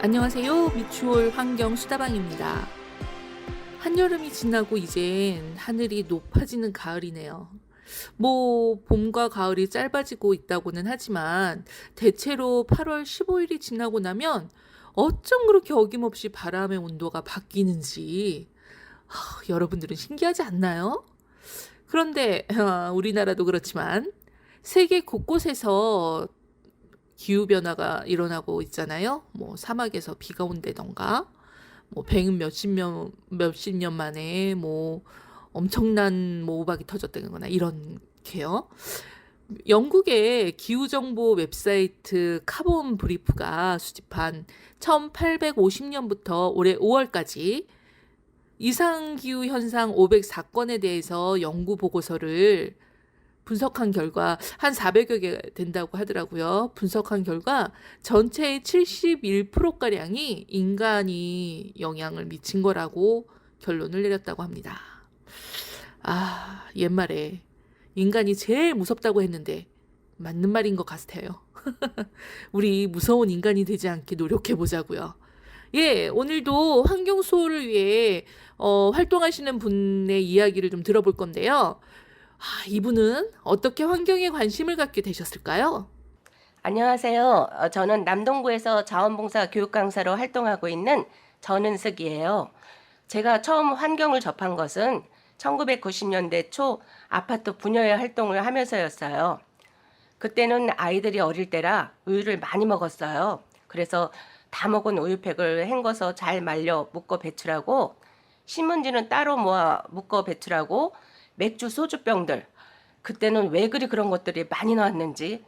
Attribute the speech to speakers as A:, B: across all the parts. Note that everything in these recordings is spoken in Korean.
A: 안녕하세요. 미추홀 환경수다방입니다. 한여름이 지나고 이젠 하늘이 높아지는 가을이네요. 봄과 가을이 짧아지고 있다고는 하지만 대체로 8월 15일이 지나고 나면 어쩜 그렇게 어김없이 바람의 온도가 바뀌는지 여러분들은 신기하지 않나요? 그런데 우리나라도 그렇지만 세계 곳곳에서 기후변화가 일어나고 있잖아요. 사막에서 비가 온다던가, 몇십 년 만에 엄청난 우박이 터졌다거나 이렇게요. 영국의 기후정보 웹사이트 카본 브리프가 수집한 1850년부터 올해 5월까지 이상기후 현상 504건에 대해서 연구 보고서를 분석한 결과 한 400여 개 된다고 하더라고요. 분석한 결과 전체의 71%가량이 인간이 영향을 미친 거라고 결론을 내렸다고 합니다. 옛말에 인간이 제일 무섭다고 했는데 맞는 말인 것 같아요. 우리 무서운 인간이 되지 않게 노력해 보자고요. 오늘도 환경수호를 위해 활동하시는 분의 이야기를 좀 들어볼 건데요. 이분은 어떻게 환경에 관심을 갖게 되셨을까요?
B: 안녕하세요. 저는 남동구에서 자원봉사 교육 강사로 활동하고 있는 전은숙이에요. 제가 처음 환경을 접한 것은 1990년대 초 아파트 분여회 활동을 하면서였어요. 그때는 아이들이 어릴 때라 우유를 많이 먹었어요. 그래서 다 먹은 우유팩을 헹궈서 잘 말려 묶어 배출하고, 신문지는 따로 모아 묶어 배출하고, 맥주, 소주병들, 그때는 왜 그런 것들이 많이 나왔는지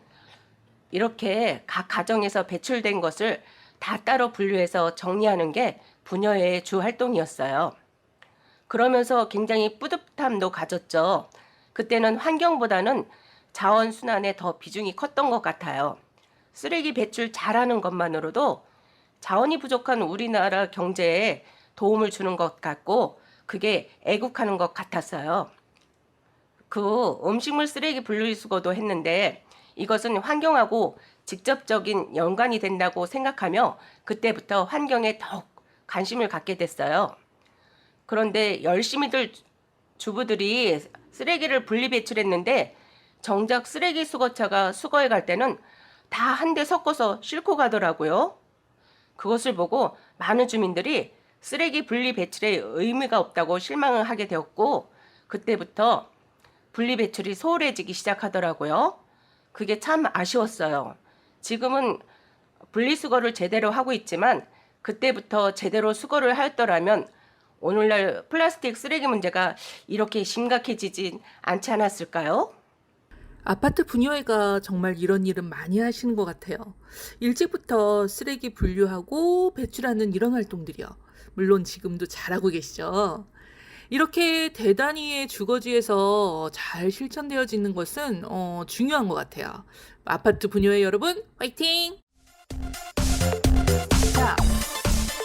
B: 이렇게 각 가정에서 배출된 것을 다 따로 분류해서 정리하는 게 분여회의 주 활동이었어요. 그러면서 굉장히 뿌듯함도 가졌죠. 그때는 환경보다는 자원순환에 더 비중이 컸던 것 같아요. 쓰레기 배출 잘하는 것만으로도 자원이 부족한 우리나라 경제에 도움을 주는 것 같고, 그게 애국하는 것 같았어요. 음식물 쓰레기 분리수거도 했는데 이것은 환경하고 직접적인 연관이 된다고 생각하며 그때부터 환경에 더욱 관심을 갖게 됐어요. 그런데 열심히들 주부들이 쓰레기를 분리 배출했는데 정작 쓰레기 수거차가 수거해 갈 때는 다 한 대 섞어서 싣고 가더라고요. 그것을 보고 많은 주민들이 쓰레기 분리 배출에 의미가 없다고 실망을 하게 되었고, 그때부터 분리배출이 소홀해지기 시작하더라고요. 그게 참 아쉬웠어요. 지금은 분리수거를 제대로 하고 있지만 그때부터 제대로 수거를 하였더라면 오늘날 플라스틱 쓰레기 문제가 이렇게 심각해지진 않지 않았을까요?
A: 아파트 분여회가 정말 이런 일은 많이 하시는 것 같아요. 일찍부터 쓰레기 분류하고 배출하는 이런 활동들이요. 물론 지금도 잘하고 계시죠. 이렇게 대단히의 주거지에서 잘 실천되어지는 것은 중요한 것 같아요. 아파트 분여회 여러분, 화이팅! 자,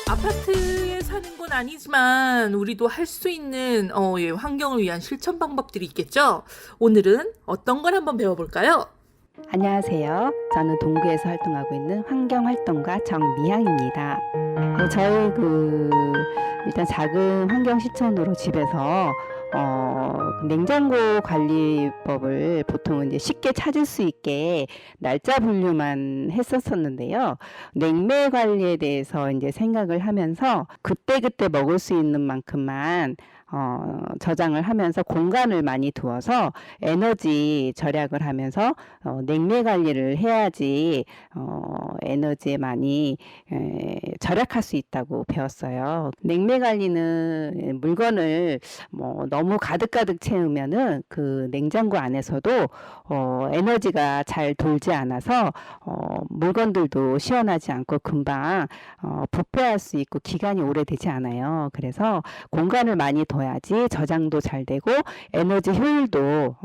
A: 아파트에 사는 건 아니지만 우리도 할 수 있는 환경을 위한 실천 방법들이 있겠죠? 오늘은 어떤 걸 한번 배워볼까요?
C: 안녕하세요. 저는 동구에서 활동하고 있는 환경활동가 정미향입니다. 저희 일단 작은 환경 실천으로 집에서 냉장고 관리법을 보통은 이제 쉽게 찾을 수 있게 날짜 분류만 했었었는데요. 냉매 관리에 대해서 이제 생각을 하면서 그때그때 먹을 수 있는 만큼만 저장을 하면서 공간을 많이 두어서 에너지 절약을 하면서 냉매 관리를 해야지 에너지에 많이 절약할 수 있다고 배웠어요. 냉매 관리는 물건을 너무 가득가득 채우면은 그 냉장고 안에서도 에너지가 잘 돌지 않아서 물건들도 시원하지 않고 금방 부패할 수 있고 기간이 오래되지 않아요. 그래서 공간을 많이 둬야지 저장도 잘 되고 에너지 효율도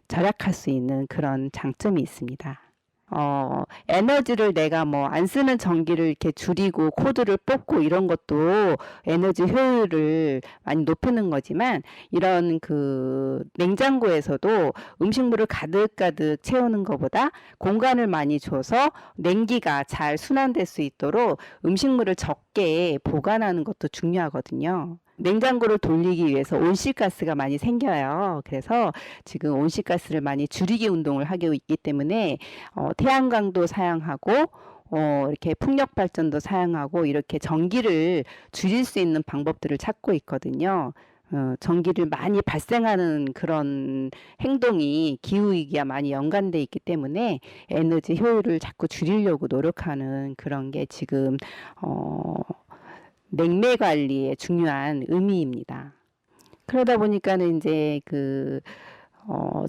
C: 절약할 수 있는 그런 장점이 있습니다. 에너지를 내가 뭐 안 쓰는 전기를 이렇게 줄이고 코드를 뽑고 이런 것도 에너지 효율을 많이 높이는 거지만, 이런 그 냉장고에서도 음식물을 가득가득 채우는 것보다 공간을 많이 줘서 냉기가 잘 순환될 수 있도록 음식물을 적게 보관하는 것도 중요하거든요. 냉장고를 돌리기 위해서 온실가스가 많이 생겨요. 그래서 지금 온실가스를 많이 줄이기 운동을 하고 있기 때문에 태양광도 사용하고 이렇게 풍력 발전도 사용하고 이렇게 전기를 줄일 수 있는 방법들을 찾고 있거든요. 전기를 많이 발생하는 그런 행동이 기후위기와 많이 연관돼 있기 때문에 에너지 효율을 자꾸 줄이려고 노력하는 그런 게 지금 냉매 관리의 중요한 의미입니다. 그러다 보니까는 이제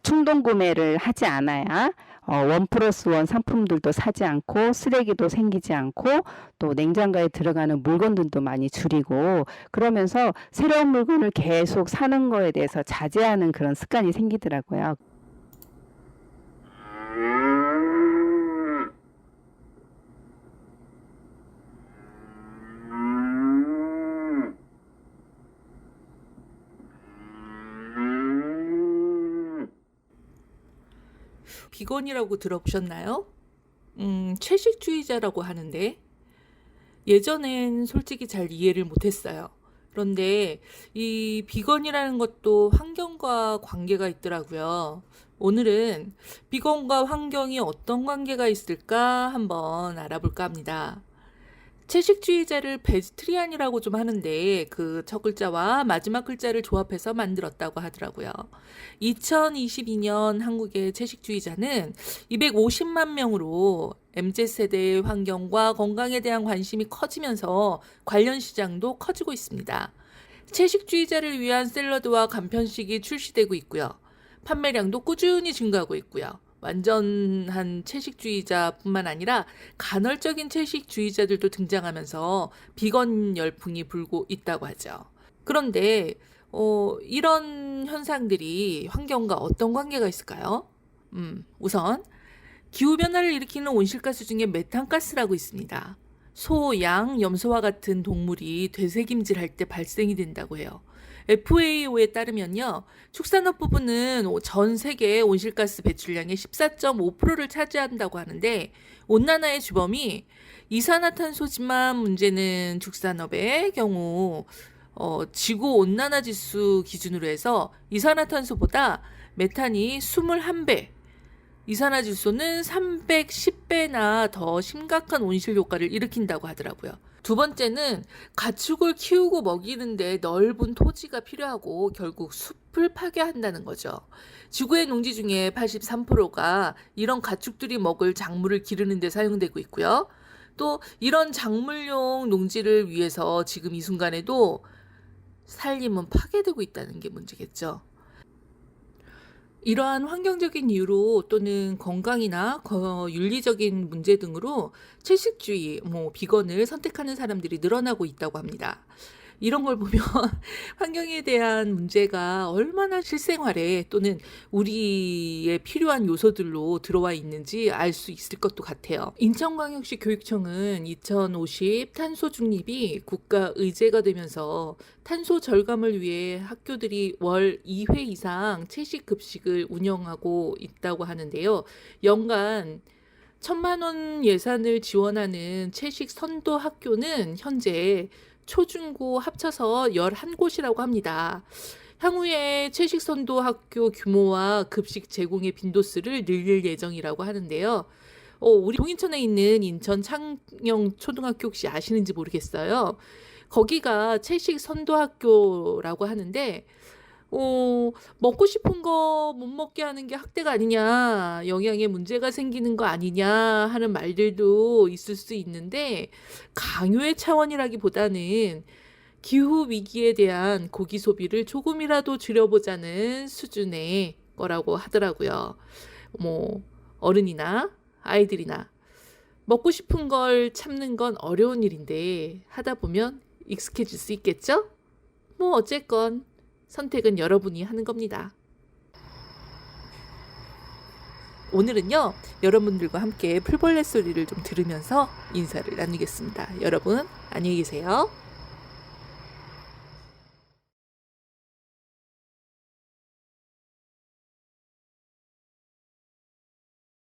C: 충동 구매를 하지 않아야 1+1 상품들도 사지 않고 쓰레기도 생기지 않고 또 냉장고에 들어가는 물건들도 많이 줄이고, 그러면서 새로운 물건을 계속 사는 거에 대해서 자제하는 그런 습관이 생기더라고요.
A: 비건이라고 들어보셨나요? 채식주의자라고 하는데 예전엔 솔직히 잘 이해를 못했어요. 그런데 이 비건이라는 것도 환경과 관계가 있더라고요. 오늘은 비건과 환경이 어떤 관계가 있을까 한번 알아볼까 합니다. 채식주의자를 베지트리안이라고 좀 하는데 그 첫 글자와 마지막 글자를 조합해서 만들었다고 하더라고요. 2022년 한국의 채식주의자는 250만 명으로 MZ세대의 환경과 건강에 대한 관심이 커지면서 관련 시장도 커지고 있습니다. 채식주의자를 위한 샐러드와 간편식이 출시되고 있고요. 판매량도 꾸준히 증가하고 있고요. 완전한 채식주의자뿐만 아니라 간헐적인 채식주의자들도 등장하면서 비건 열풍이 불고 있다고 하죠. 그런데 이런 현상들이 환경과 어떤 관계가 있을까요? 우선 기후변화를 일으키는 온실가스 중에 메탄가스라고 있습니다. 소, 양, 염소와 같은 동물이 되새김질할 때 발생이 된다고 해요. FAO에 따르면요, 축산업 부분은 전 세계 온실가스 배출량의 14.5%를 차지한다고 하는데, 온난화의 주범이 이산화탄소지만 문제는 축산업의 경우 지구 온난화 지수 기준으로 해서 이산화탄소보다 메탄이 21배, 이산화질소는 310배나 더 심각한 온실 효과를 일으킨다고 하더라고요. 두 번째는 가축을 키우고 먹이는데 넓은 토지가 필요하고 결국 숲을 파괴한다는 거죠. 지구의 농지 중에 83%가 이런 가축들이 먹을 작물을 기르는 데 사용되고 있고요. 또 이런 작물용 농지를 위해서 지금 이 순간에도 산림은 파괴되고 있다는 게 문제겠죠. 이러한 환경적인 이유로 또는 건강이나 윤리적인 문제 등으로 채식주의, 비건을 선택하는 사람들이 늘어나고 있다고 합니다. 이런 걸 보면 환경에 대한 문제가 얼마나 실생활에 또는 우리의 필요한 요소들로 들어와 있는지 알 수 있을 것도 같아요. 인천광역시 교육청은 2050 탄소 중립이 국가 의제가 되면서 탄소 절감을 위해 학교들이 월 2회 이상 채식 급식을 운영하고 있다고 하는데요. 연간 1,000만 원 예산을 지원하는 채식 선도 학교는 현재 초중고 합쳐서 11곳이라고 합니다. 향후에 채식 선도 학교 규모와 급식 제공의 빈도수를 늘릴 예정이라고 하는데요. 우리 동인천에 있는 인천 창녕 초등학교 혹시 아시는지 모르겠어요. 거기가 채식 선도 학교라고 하는데 먹고 싶은 거 못 먹게 하는 게 학대가 아니냐, 영양에 문제가 생기는 거 아니냐 하는 말들도 있을 수 있는데, 강요의 차원이라기보다는 기후 위기에 대한 고기 소비를 조금이라도 줄여보자는 수준의 거라고 하더라고요. 어른이나 아이들이나 먹고 싶은 걸 참는 건 어려운 일인데 하다 보면 익숙해질 수 있겠죠? 어쨌건 선택은 여러분이 하는 겁니다. 오늘은요, 여러분들과 함께 풀벌레 소리를 좀 들으면서 인사를 나누겠습니다. 여러분, 안녕히 계세요.